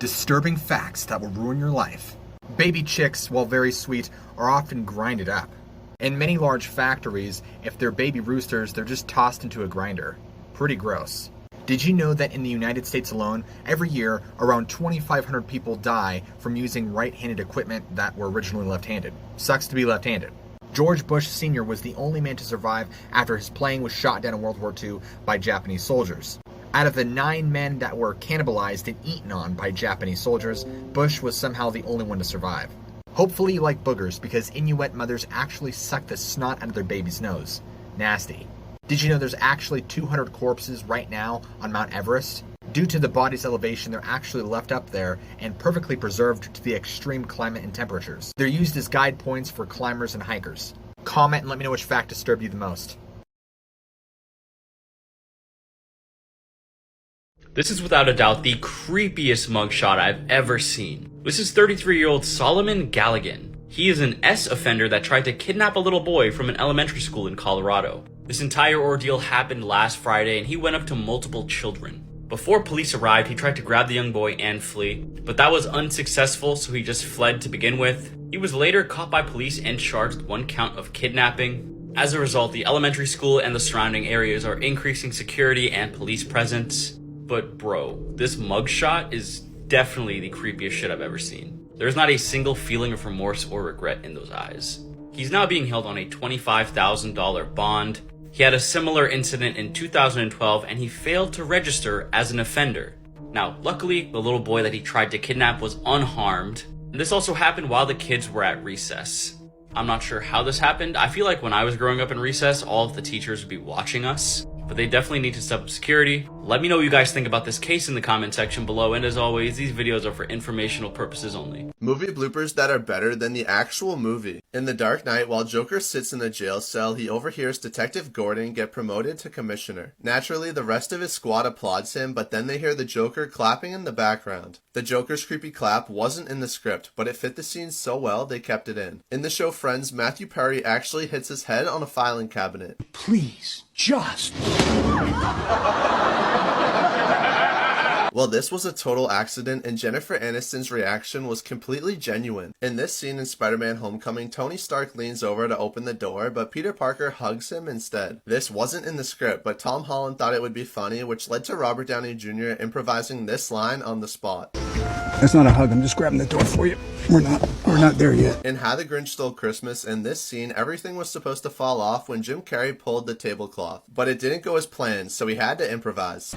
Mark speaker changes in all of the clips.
Speaker 1: Disturbing facts that will ruin your life. Baby chicks, while very sweet, are often grinded up. In many large factories, if they're baby roosters, they're just tossed into a grinder. Pretty gross. Did you know that in the United States alone, every year, around 2,500 people die from using right-handed equipment that were originally left-handed? Sucks to be left-handed. George Bush Sr. was the only man to survive after his plane was shot down in World War II by Japanese soldiers. Out of the 9 men that were cannibalized and eaten on by Japanese soldiers, Bush was somehow the only one to survive. Hopefully you like boogers, because Inuit mothers actually suck the snot out of their baby's nose. Nasty. Did you know there's actually 200 corpses right now on Mount Everest? Due to the body's elevation, they're actually left up there and perfectly preserved to the extreme climate and temperatures. They're used as guide points for climbers and hikers. Comment and let me know which fact disturbed you the most.
Speaker 2: This is without a doubt the creepiest mugshot I've ever seen. This is 33-year-old Solomon Galligan. He is an S offender that tried to kidnap a little boy from an elementary school in Colorado. This entire ordeal happened last Friday and he went up to multiple children. Before police arrived, he tried to grab the young boy and flee, but that was unsuccessful, so he just fled to begin with. He was later caught by police and charged with 1 count of kidnapping. As a result, the elementary school and the surrounding areas are increasing security and police presence. But bro, this mugshot is definitely the creepiest shit I've ever seen. There's not a single feeling of remorse or regret in those eyes. He's now being held on a $25,000 bond. He had a similar incident in 2012 and he failed to register as an offender. Now, luckily, the little boy that he tried to kidnap was unharmed. And this also happened while the kids were at recess. I'm not sure how this happened. I feel like when I was growing up in recess, all of the teachers would be watching us. But they definitely need to step up security. Let me know what you guys think about this case in the comment section below, and as always, these videos are for informational purposes only.
Speaker 3: Movie bloopers that are better than the actual movie. In The Dark Knight, while Joker sits in a jail cell, he overhears Detective Gordon get promoted to commissioner. Naturally, the rest of his squad applauds him, but then they hear the Joker clapping in the background. The Joker's creepy clap wasn't in the script, but it fit the scene so well they kept it in. In the show Friends, Matthew Perry actually hits his head on a filing cabinet.
Speaker 4: Please, just...
Speaker 3: Well, this was a total accident, and Jennifer Aniston's reaction was completely genuine. In this scene in Spider-Man Homecoming, Tony Stark leans over to open the door, but Peter Parker hugs him instead. This wasn't in the script, but Tom Holland thought it would be funny, which led to Robert Downey Jr. improvising this line on the spot.
Speaker 4: That's not a hug, I'm just grabbing the door for you. We're not there yet.
Speaker 3: In How the Grinch Stole Christmas, in this scene, everything was supposed to fall off when Jim Carrey pulled the tablecloth. But it didn't go as planned, so he had to improvise.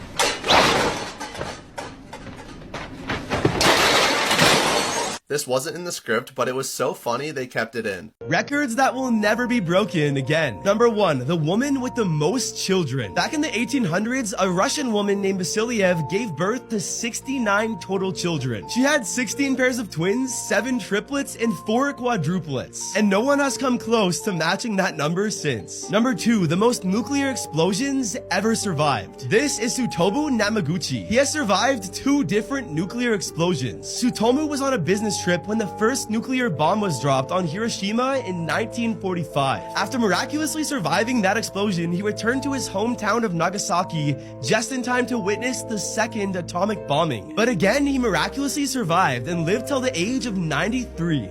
Speaker 3: This wasn't in the script, but it was so funny they kept it in.
Speaker 5: Records that will never be broken again. Number 1, the woman with the most children. Back in the 1800s, a Russian woman named Vasiliev gave birth to 69 total children. She had 16 pairs of twins, 7 triplets, and 4 quadruplets. And no one has come close to matching that number since. Number 2, the most nuclear explosions ever survived. This is Tsutomu Namaguchi. He has survived 2 different nuclear explosions. Tsutomu was on a business trip when the first nuclear bomb was dropped on Hiroshima in 1945. After miraculously surviving that explosion, he returned to his hometown of Nagasaki just in time to witness the second atomic bombing. But again, he miraculously survived and lived till the age of 93.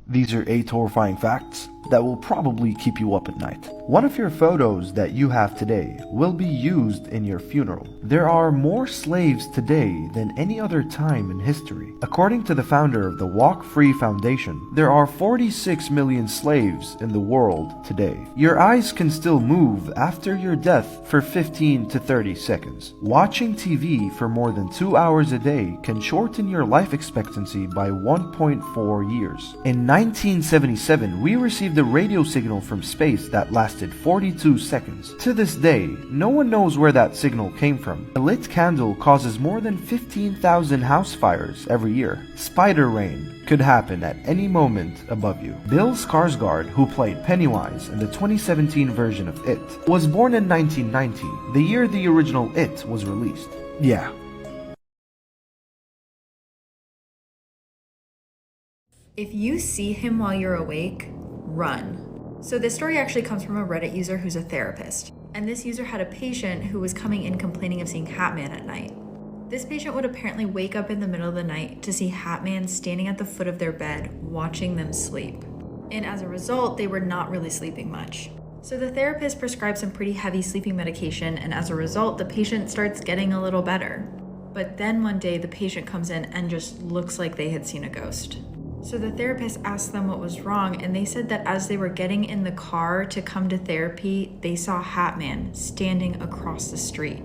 Speaker 6: These are 8 horrifying facts that will probably keep you up at night. One of your photos that you have today will be used in your funeral. There are more slaves today than any other time in history. According to the founder of the Walk Free Foundation, there are 46 million slaves in the world today. Your eyes can still move after your death for 15 to 30 seconds. Watching TV for more than 2 hours a day can shorten your life expectancy by 1.4 years. In 1977, we received a radio signal from space that lasted 42 seconds. To this day, no one knows where that signal came from. A lit candle causes more than 15,000 house fires every year. Spider rain could happen at any moment above you. Bill Skarsgård, who played Pennywise in the 2017 version of It, was born in 1990, the year the original It was released. Yeah.
Speaker 7: If you see him while you're awake, run. So this story actually comes from a Reddit user who's a therapist. And this user had a patient who was coming in complaining of seeing Hatman at night. This patient would apparently wake up in the middle of the night to see Hatman standing at the foot of their bed, watching them sleep. And as a result, they were not really sleeping much. So the therapist prescribed some pretty heavy sleeping medication, and as a result, the patient starts getting a little better. But then one day, the patient comes in and just looks like they had seen a ghost. So the therapist asked them what was wrong, and they said that as they were getting in the car to come to therapy, they saw Hatman standing across the street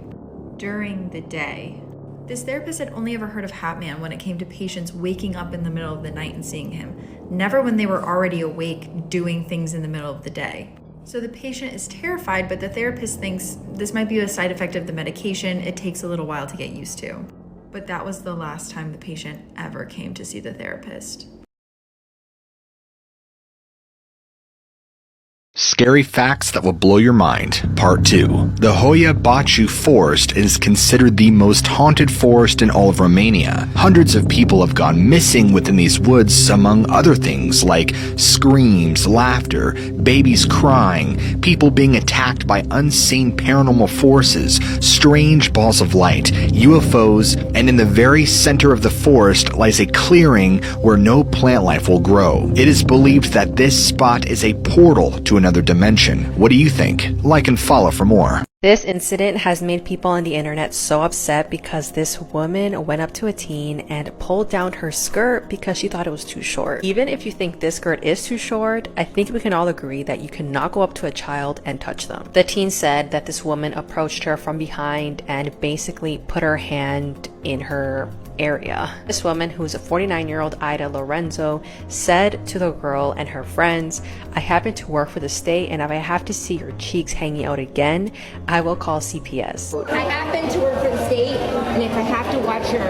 Speaker 7: during the day. This therapist had only ever heard of Hatman when it came to patients waking up in the middle of the night and seeing him, never when they were already awake doing things in the middle of the day. So the patient is terrified, but the therapist thinks this might be a side effect of the medication. It takes a little while to get used to. But that was the last time the patient ever came to see the therapist.
Speaker 1: Scary Facts That Will Blow Your Mind, Part 2. The Hoia Baciu Forest is considered the most haunted forest in all of Romania. Hundreds of people have gone missing within these woods, among other things like screams, laughter, babies crying, people being attacked by unseen paranormal forces, strange balls of light, UFOs, and in the very center of the forest lies a clearing where no plant life will grow. It is believed that this spot is a portal to another dimension. What do you think? Like and follow for more.
Speaker 8: This incident has made people on the internet so upset because this woman went up to a teen and pulled down her skirt because she thought it was too short. Even if you think this skirt is too short, I think we can all agree that you cannot go up to a child and touch them. The teen said that this woman approached her from behind and basically put her hand in her area. This woman, who's a 49-year-old Ida Lorenzo, said to the girl and her friends, "I happen to work for the state, and if I have to see your cheeks hanging out again, I will call CPS."
Speaker 9: I happen to work for the state, and if I have to watch your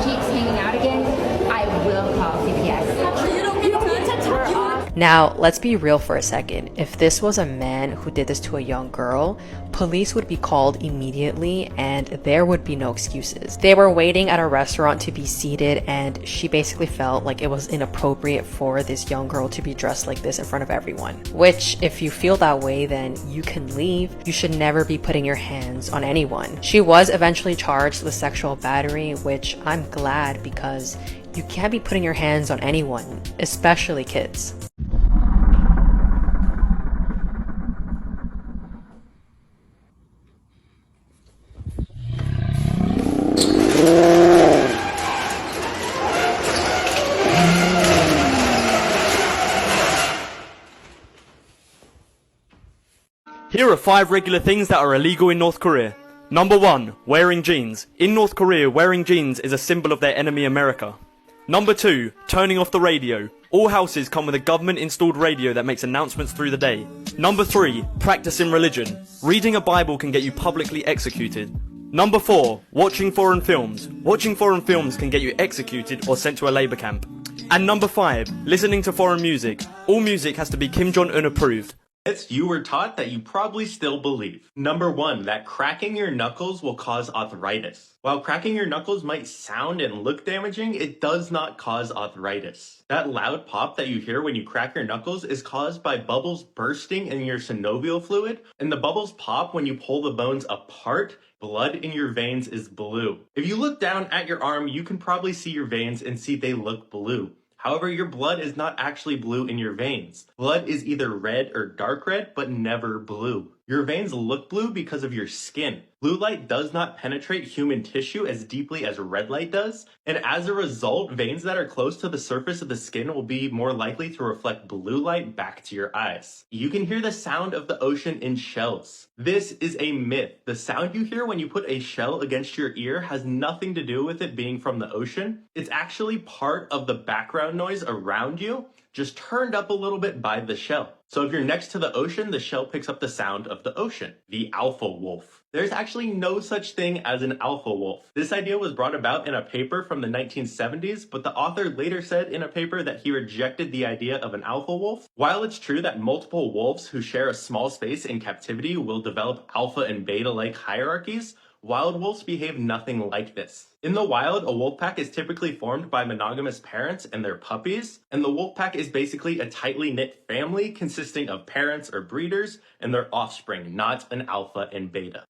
Speaker 9: cheeks hanging out again, I will call CPS. You don't need to touch you.
Speaker 8: Now, let's be real for a second. If this was a man who did this to a young girl, police would be called immediately and there would be no excuses. They were waiting at a restaurant to be seated, and she basically felt like it was inappropriate for this young girl to be dressed like this in front of everyone. Which, if you feel that way, then you can leave. You should never be putting your hands on anyone. She was eventually charged with sexual battery, which I'm glad, because you can't be putting your hands on anyone, especially kids.
Speaker 10: Here are 5 regular things that are illegal in North Korea. Number 1, wearing jeans. In North Korea, wearing jeans is a symbol of their enemy America. Number 2, turning off the radio. All houses come with a government-installed radio that makes announcements through the day. Number 3, practicing religion. Reading a Bible can get you publicly executed. Number 4, watching foreign films. Watching foreign films can get you executed or sent to a labour camp. And number 5, listening to foreign music. All music has to be Kim Jong-un approved.
Speaker 11: Myths you were taught that you probably still believe. Number 1, that cracking your knuckles will cause arthritis. While cracking your knuckles might sound and look damaging, it does not cause arthritis. That loud pop that you hear when you crack your knuckles is caused by bubbles bursting in your synovial fluid, and the bubbles pop when you pull the bones apart. Blood in your veins is blue. If you look down at your arm, you can probably see your veins and see they look blue. However, your blood is not actually blue in your veins. Blood is either red or dark red, but never blue. Your veins look blue because of your skin. Blue light does not penetrate human tissue as deeply as red light does, and as a result, veins that are close to the surface of the skin will be more likely to reflect blue light back to your eyes. You can hear the sound of the ocean in shells. This is a myth. The sound you hear when you put a shell against your ear has nothing to do with it being from the ocean. It's actually part of the background noise around you, just turned up a little bit by the shell. So if you're next to the ocean, the shell picks up the sound of the ocean. The alpha wolf. There's actually no such thing as an alpha wolf. This idea was brought about in a paper from the 1970s, but the author later said in a paper that he rejected the idea of an alpha wolf. While it's true that multiple wolves who share a small space in captivity will develop alpha and beta-like hierarchies, Wild wolves behave nothing like this. In the wild, a wolf pack is typically formed by monogamous parents and their puppies, and the wolf pack is basically a tightly knit family consisting of parents or breeders and their offspring, not an alpha and beta.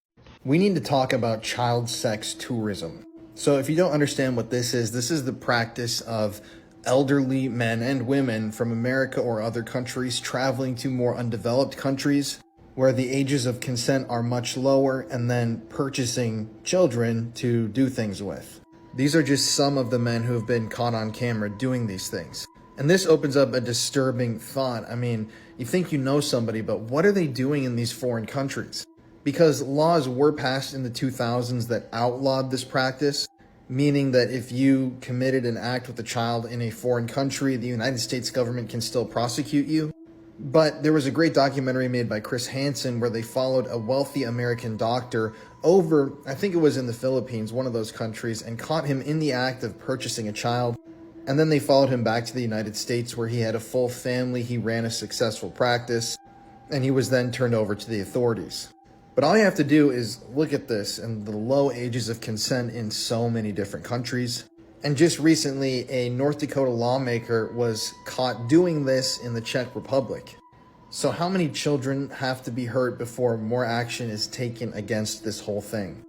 Speaker 12: We need to talk about child sex tourism. So if you don't understand what this is the practice of elderly men and women from America or other countries traveling to more undeveloped countries where the ages of consent are much lower and then purchasing children to do things with. These are just some of the men who have been caught on camera doing these things. And this opens up a disturbing thought. I mean, you think you know somebody, but what are they doing in these foreign countries? Because laws were passed in the 2000s that outlawed this practice, meaning that if you committed an act with a child in a foreign country, the United States government can still prosecute you. But there was a great documentary made by Chris Hansen where they followed a wealthy American doctor over, I think it was in the Philippines, one of those countries, and caught him in the act of purchasing a child. And then they followed him back to the United States where he had a full family, he ran a successful practice, and he was then turned over to the authorities. But all you have to do is look at this and the low ages of consent in so many different countries. And just recently, a North Dakota lawmaker was caught doing this in the Czech Republic. So how many children have to be hurt before more action is taken against this whole thing?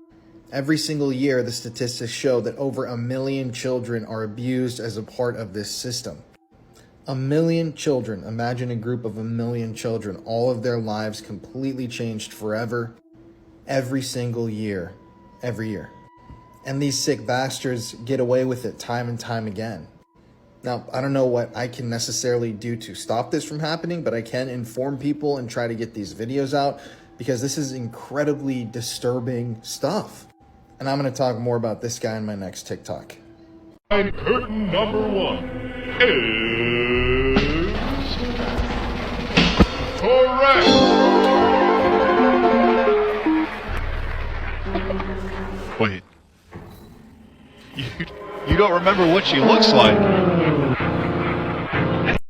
Speaker 12: Every single year, the statistics show that over 1 million children are abused as a part of this system. 1 million children. Imagine a group of 1 million children, all of their lives completely changed forever, every single year, every year. And these sick bastards get away with it time and time again. Now, I don't know what I can necessarily do to stop this from happening, but I can inform people and try to get these videos out because this is incredibly disturbing stuff. And I'm going to talk more about this guy in my next TikTok.
Speaker 13: And curtain number 1 is correct. Wait. You don't remember what she looks like.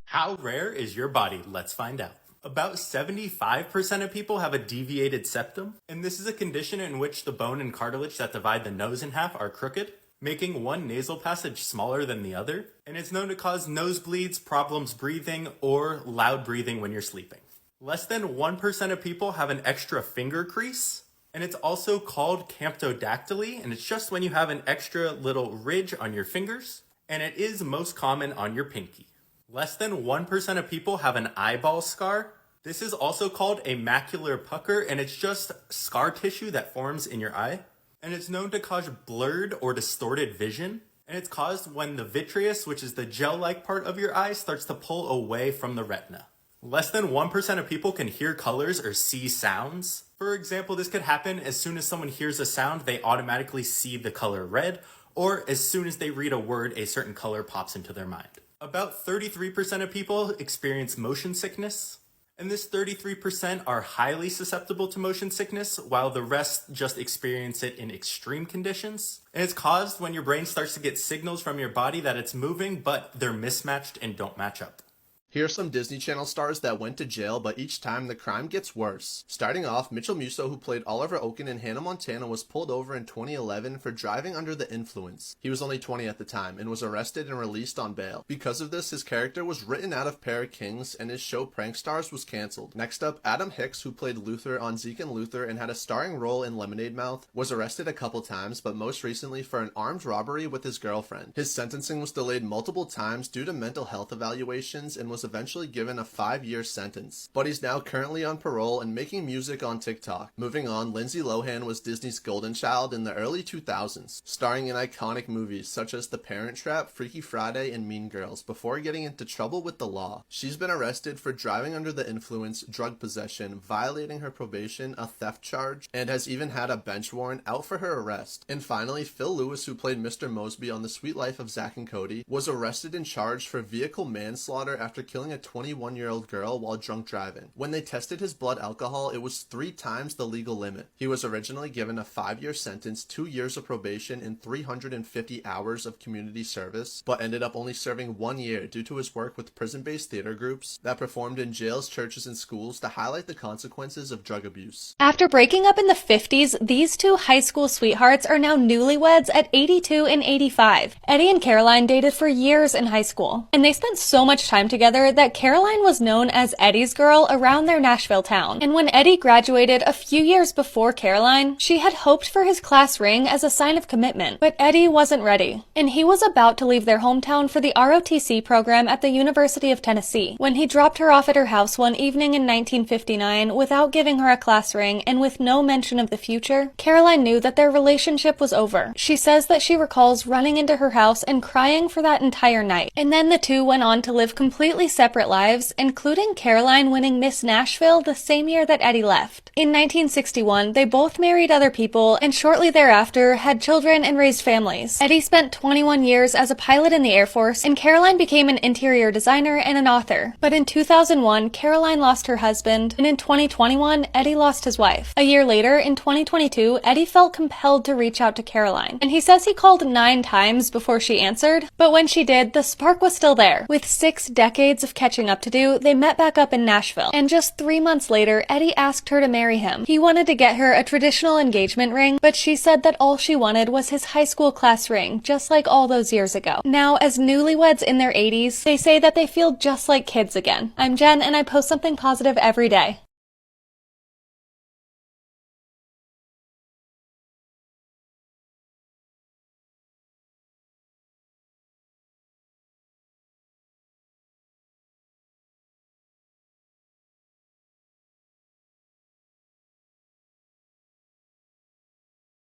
Speaker 11: How rare is your body? Let's find out. About 75% of people have a deviated septum, and this is a condition in which the bone and cartilage that divide the nose in half are crooked, making one nasal passage smaller than the other, and it's known to cause nosebleeds, problems breathing, or loud breathing when you're sleeping. Less than 1% of people have an extra finger crease, and it's also called camptodactyly, and it's just when you have an extra little ridge on your fingers, and it is most common on your pinky. Less than 1% of people have an eyeball scar. This is also called a macular pucker, and it's just scar tissue that forms in your eye, and it's known to cause blurred or distorted vision, and it's caused when the vitreous, which is the gel-like part of your eye, starts to pull away from the retina. Less than 1% of people can hear colors or see sounds. For example, this could happen as soon as someone hears a sound, they automatically see the color red, or as soon as they read a word, a certain color pops into their mind. About 33% of people experience motion sickness, and this 33% are highly susceptible to motion sickness, while the rest just experience it in extreme conditions. And it's caused when your brain starts to get signals from your body that it's moving, but they're mismatched and don't match up.
Speaker 3: Here are some Disney Channel stars that went to jail, but each time the crime gets worse. Starting off, Mitchell Musso, who played Oliver Oken in Hannah Montana, was pulled over in 2011 for driving under the influence. He was only 20 at the time and was arrested and released on bail. Because of this, his character was written out of Pair of Kings and his show Prank Stars was cancelled. Next up, Adam Hicks, who played Luther on Zeke and Luther and had a starring role in Lemonade Mouth, was arrested a couple times, but most recently for an armed robbery with his girlfriend. His sentencing was delayed multiple times due to mental health evaluations and was eventually given a 5-year sentence. But he's now currently on parole and making music on TikTok. Moving on, Lindsay Lohan was Disney's golden child in the early 2000s, starring in iconic movies such as The Parent Trap, Freaky Friday, and Mean Girls, before getting into trouble with the law. She's been arrested for driving under the influence, drug possession, violating her probation, a theft charge, and has even had a bench warrant out for her arrest. And finally, Phil Lewis, who played Mr. Mosby on The Sweet Life of Zack and Cody, was arrested and charged for vehicle manslaughter after killing a 21-year-old girl while drunk driving. When they tested his blood alcohol, it was 3 times the legal limit. He was originally given a 5-year sentence, 2 years of probation, and 350 hours of community service, but ended up only serving 1 year due to his work with prison-based theater groups that performed in jails, churches, and schools to highlight the consequences of drug abuse.
Speaker 14: After breaking up in the 50s, these two high school sweethearts are now newlyweds at 82 and 85. Eddie and Caroline dated for years in high school, and they spent so much time together that Caroline was known as Eddie's girl around their Nashville town. And when Eddie graduated a few years before Caroline, she had hoped for his class ring as a sign of commitment, but Eddie wasn't ready, and he was about to leave their hometown for the ROTC program at the University of Tennessee. When he dropped her off at her house one evening in 1959 without giving her a class ring and with no mention of the future, Caroline knew that their relationship was over. She says that she recalls running into her house and crying for that entire night. And then the two went on to live completely separate lives, including Caroline winning Miss Nashville the same year that Eddie left. In 1961, they both married other people and shortly thereafter had children and raised families. Eddie spent 21 years as a pilot in the Air Force, and Caroline became an interior designer and an author. But in 2001, Caroline lost her husband, and in 2021, Eddie lost his wife. A year later, in 2022, Eddie felt compelled to reach out to Caroline, and he says he called 9 times before she answered, but when she did, the spark was still there. With 6 decades of catching up to do, they met back up in Nashville, and just 3 months later, Eddie asked her to marry him. He wanted to get her a traditional engagement ring, but she said that all she wanted was his high school class ring, just like all those years ago. Now, as newlyweds in their 80s, they say that they feel just like kids again. I'm Jen, and I post something positive every day.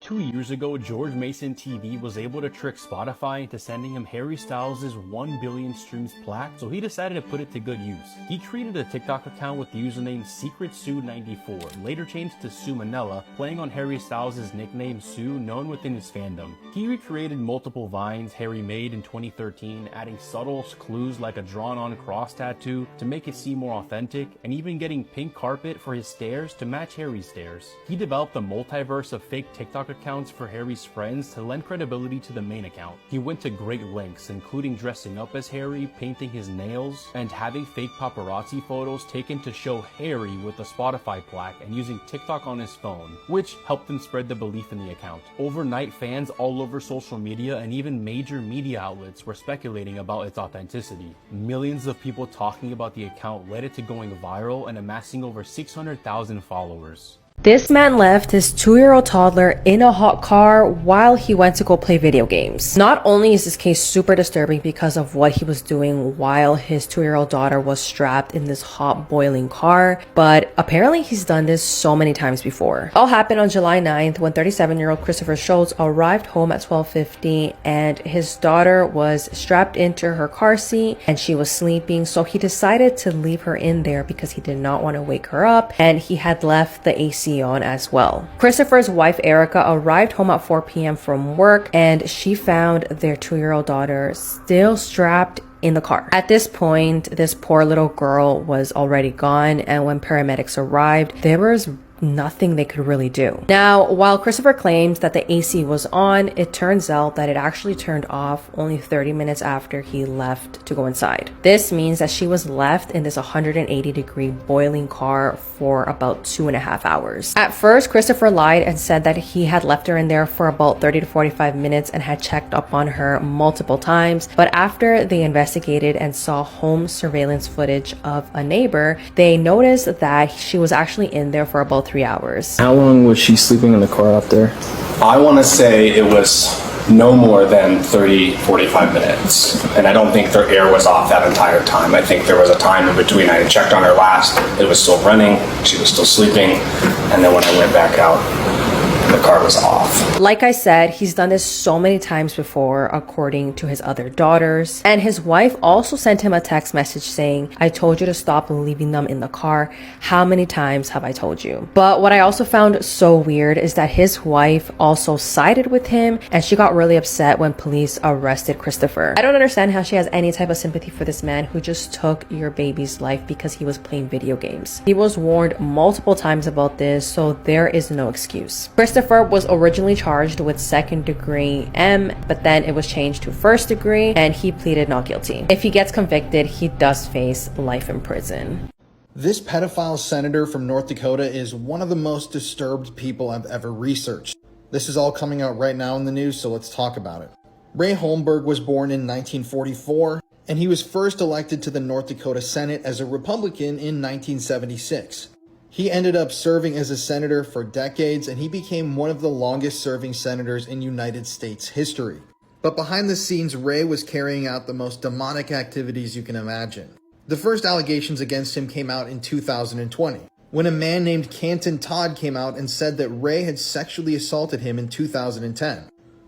Speaker 15: Two years ago, George Mason TV was able to trick Spotify into sending him Harry Styles' 1 billion streams plaque, so he decided to put it to good use. He created a TikTok account with the username SecretSue94, later changed to Sue Manella, playing on Harry Styles' nickname Sue, known within his fandom. He recreated multiple vines Harry made in 2013, adding subtle clues like a drawn-on cross tattoo to make it seem more authentic, and even getting pink carpet for his stairs to match Harry's stairs. He developed a multiverse of fake TikTok accounts for Harry's friends to lend credibility to the main account. He went to great lengths, including dressing up as Harry, painting his nails, and having fake paparazzi photos taken to show Harry with a Spotify plaque and using TikTok on his phone, which helped him spread the belief in the account. Overnight, fans all over social media and even major media outlets were speculating about its authenticity. Millions of people talking about the account led it to going viral and amassing over 600,000 followers.
Speaker 8: This man left his 2-year-old toddler in a hot car while he went to go play video games. Not only is this case super disturbing because of what he was doing while his 2-year-old daughter was strapped in this hot boiling car, but apparently he's done this so many times before. It all happened on July 9th when 37-year-old Christopher Schultz arrived home at 12:50 and his daughter was strapped into her car seat and she was sleeping, so he decided to leave her in there because he did not want to wake her up, and he had left the AC on as well. Christopher's wife Erica arrived home at 4 p.m. from work and she found their 2-year-old daughter still strapped in the car. At this point, this poor little girl was already gone, and when paramedics arrived, there was nothing they could really do. Now, while Christopher claims that the AC was on, it turns out that it actually turned off only 30 minutes after he left to go inside. This means that she was left in this 180-degree boiling car for about 2.5 hours. At first, Christopher lied and said that he had left her in there for about 30 to 45 minutes and had checked up on her multiple times, but after they investigated and saw home surveillance footage of a neighbor, they noticed that she was actually in there for about 3 hours.
Speaker 16: How long was she sleeping in the car up there?
Speaker 17: I want to say it was no more than 30-45 minutes, and I don't think their air was off that entire time. I think there was a time in between. I had checked on her last, it was still running, she was still sleeping, and then when I went back out, the car was off.
Speaker 8: Like I said, he's done this so many times before, according to his other daughters. And his wife also sent him a text message saying, "I told you to stop leaving them in the car. How many times have I told you?" But what I also found so weird is that his wife also sided with him, and she got really upset when police arrested Christopher. I don't understand how she has any type of sympathy for this man who just took your baby's life because he was playing video games. He was warned multiple times about this, so there is no excuse. Christopher was originally charged with second-degree M, but then it was changed to first-degree, and he pleaded not guilty. If he gets convicted, he does face life in prison.
Speaker 12: This pedophile senator from North Dakota is one of the most disturbed people I've ever researched. This is all coming out right now in the news, so let's talk about it. Ray Holmberg was born in 1944, and he was first elected to the North Dakota Senate as a Republican in 1976. He ended up serving as a senator for decades, and he became one of the longest serving senators in United States history. But behind the scenes, Ray was carrying out the most demonic activities you can imagine. The first allegations against him came out in 2020, when a man named Canton Todd came out and said that Ray had sexually assaulted him in 2010.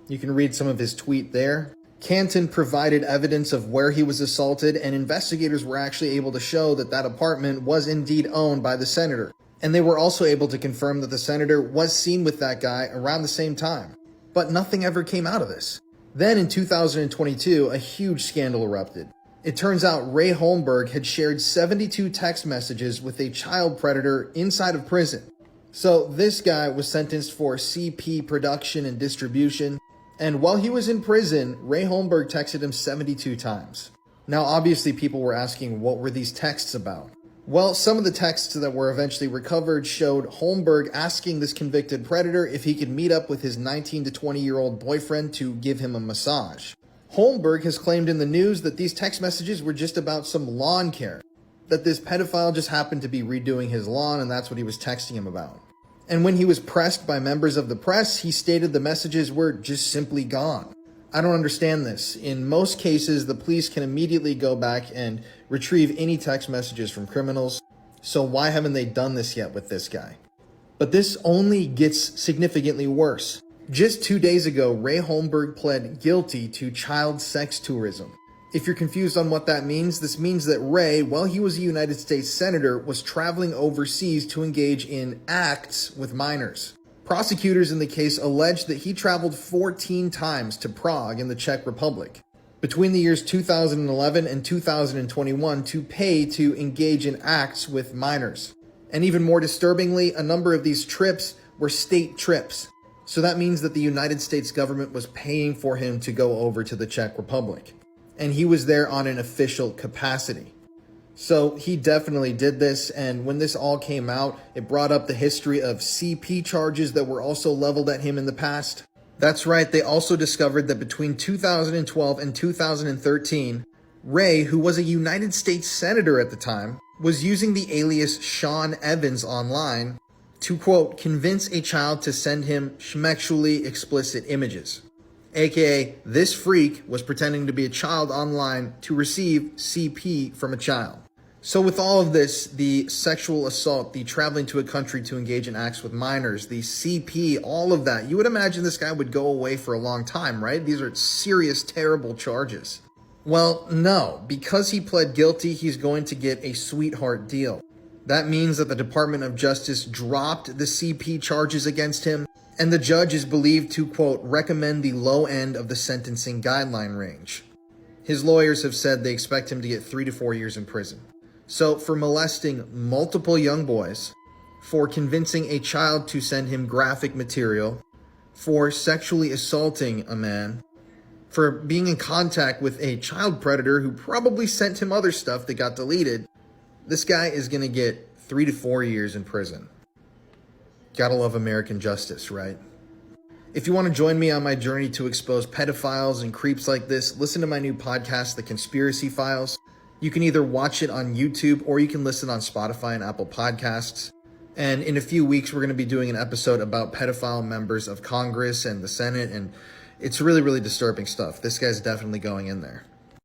Speaker 12: You can read some of his tweet there. Canton provided evidence of where he was assaulted, and investigators were actually able to show that that apartment was indeed owned by the senator. And they were also able to confirm that the senator was seen with that guy around the same time. But nothing ever came out of this. Then in 2022, a huge scandal erupted. It turns out Ray Holmberg had shared 72 text messages with a child predator inside of prison. So this guy was sentenced for CP production and distribution. And while he was in prison, Ray Holmberg texted him 72 times. Now, obviously, people were asking, what were these texts about? Well, some of the texts that were eventually recovered showed Holmberg asking this convicted predator if he could meet up with his 19 to 20-year-old boyfriend to give him a massage. Holmberg has claimed in the news that these text messages were just about some lawn care, that this pedophile just happened to be redoing his lawn and that's what he was texting him about. And when he was pressed by members of the press, he stated the messages were just simply gone. I don't understand this. In most cases, the police can immediately go back and retrieve any text messages from criminals. So why haven't they done this yet with this guy? But this only gets significantly worse. Just 2 days ago, Ray Holmberg pled guilty to child sex tourism. If you're confused on what that means, this means that Ray, while he was a United States Senator, was traveling overseas to engage in acts with minors. Prosecutors in the case alleged that he traveled 14 times to Prague in the Czech Republic between the years 2011 and 2021 to pay to engage in acts with minors. And even more disturbingly, a number of these trips were state trips. So that means that the United States government was paying for him to go over to the Czech Republic. And he was there on an official capacity. So he definitely did this, and when this all came out, it brought up the history of CP charges that were also leveled at him in the past. That's right, they also discovered that between 2012 and 2013, Ray, who was a United States Senator at the time, was using the alias Sean Evans online to, quote, convince a child to send him schmexually explicit images. AKA, this freak was pretending to be a child online to receive CP from a child. So with all of this, the sexual assault, the traveling to a country to engage in acts with minors, the CP, all of that, you would imagine this guy would go away for a long time, right? These are serious, terrible charges. Well, no, because he pled guilty, he's going to get a sweetheart deal. That means that the Department of Justice dropped the CP charges against him, and the judge is believed to, quote, recommend the low end of the sentencing guideline range. His lawyers have said they expect him to get 3 to 4 years in prison. So for molesting multiple young boys, for convincing a child to send him graphic material, for sexually assaulting a man, for being in contact with a child predator who probably sent him other stuff that got deleted, this guy is going to get 3 to 4 years in prison. Gotta love American justice, right? If you want to join me on my journey to expose pedophiles and creeps like this, listen to my new podcast, The Conspiracy Files. You can either watch it on YouTube or you can listen on Spotify and Apple Podcasts. And in a few weeks, we're going to be doing an episode about pedophile members of Congress and the Senate. And it's really, really disturbing stuff. This guy's definitely going in there.